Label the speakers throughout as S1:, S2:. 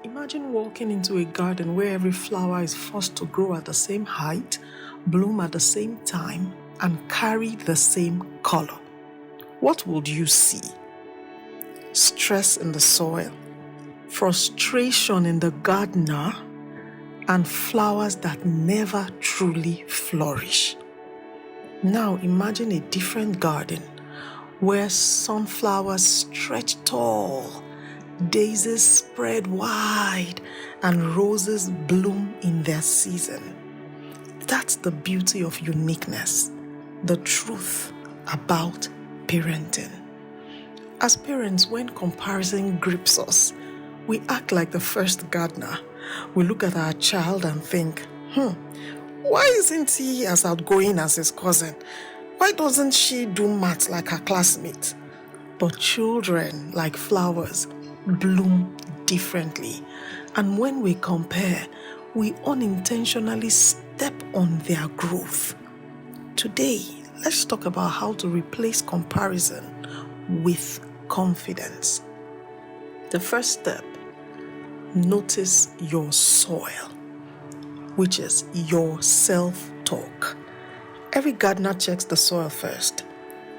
S1: Imagine walking into a garden where every flower is forced to grow at the same height, bloom at the same time, and carry the same color. What would you see? Stress in the soil, frustration in the gardener, and flowers that never truly flourish. Now imagine a different garden where sunflowers stretch tall, daisies spread wide, and roses bloom in their season. That's the beauty of uniqueness, the truth about parenting. As parents, when comparison grips us, we act like the first gardener. We look at our child and think, why isn't he as outgoing as his cousin? Why doesn't she do maths like her classmate? But children, like flowers, bloom differently. And when we compare, we unintentionally step on their growth. Today, let's talk about how to replace comparison with confidence. The first step, notice your soil, which is your self-talk. Every gardener checks the soil first.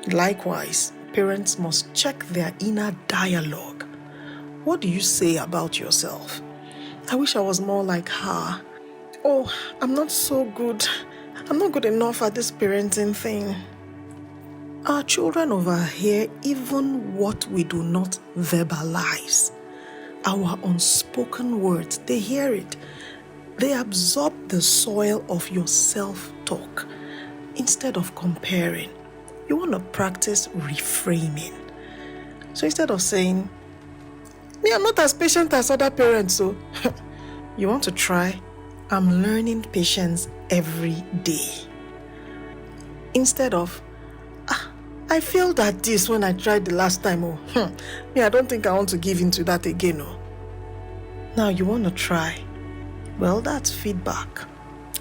S1: Likewise, parents must check their inner dialogue. What do you say about yourself? I wish I was more like her. Oh, I'm not so good. I'm not good enough at this parenting thing. Our children overhear even what we do not verbalize. Our unspoken words, they hear it. They absorb the soil of your self-talk. Instead of comparing, you want to practice reframing. So instead of saying, me, I'm not as patient as other parents, so you want to try, I'm learning patience every day. Instead of, I failed at this when I tried the last time, me, I don't think I want to give into that again, Now you want to try. Well, that's feedback.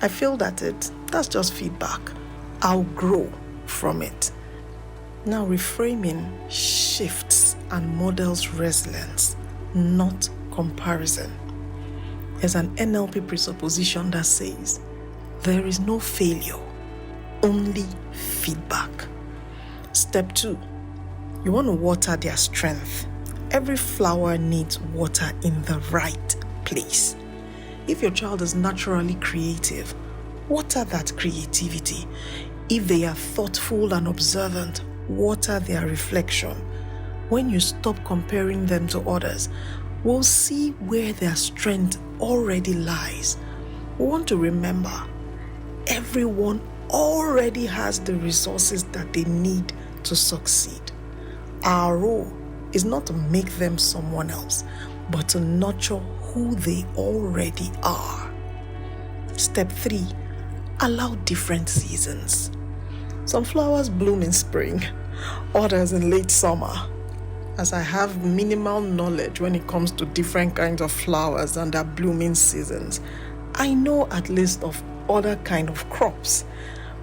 S1: I failed at it. That's just feedback. I'll grow from it. Now reframing shifts and models resilience, not comparison. There's an NLP presupposition that says there is no failure, only feedback. Step 2, you want to water their strength. Every flower needs water in the right place. If your child is naturally creative, water that creativity. If they are thoughtful and observant, water their reflection. When you stop comparing them to others, we'll see where their strength already lies. We want to remember, everyone already has the resources that they need to succeed. Our role is not to make them someone else, but to nurture who they already are. Step 3, allow different seasons. Some flowers bloom in spring, others in late summer. As I have minimal knowledge when it comes to different kinds of flowers and their blooming seasons, I know at least of other kind of crops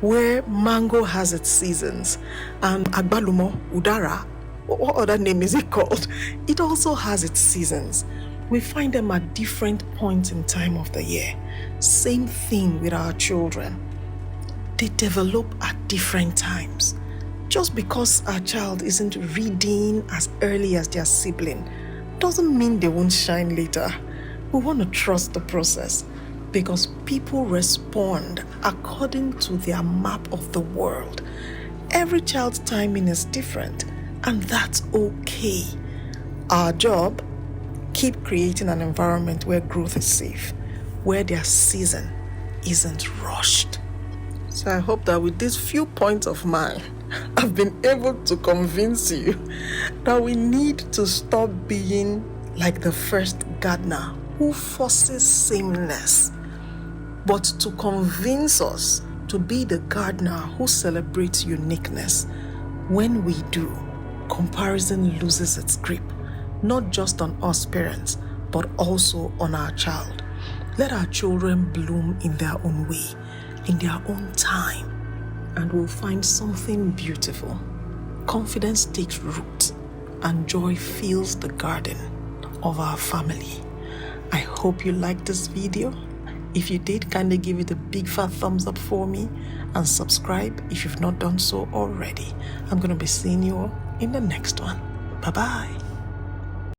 S1: where mango has its seasons and agbalumo, udara, what other name is it called? It also has its seasons. We find them at different points in time of the year. Same thing with our children. They develop at different times. Just because our child isn't reading as early as their sibling doesn't mean they won't shine later. We want to trust the process because people respond according to their map of the world. Every child's timing is different, and that's okay. Our job, keep creating an environment where growth is safe, where their season isn't rushed. So I hope that with these few points of mine, I've been able to convince you that we need to stop being like the first gardener who forces sameness, but to convince us to be the gardener who celebrates uniqueness. When we do, comparison loses its grip, not just on us parents, but also on our child. Let our children bloom in their own way, in their own time, and we'll find something beautiful. Confidence takes root, and joy fills the garden of our family. Hope you liked this video. If you did, kindly give it a big fat thumbs up for me and subscribe if you've not done so already. I'm going to be seeing you all in the next one. Bye-bye.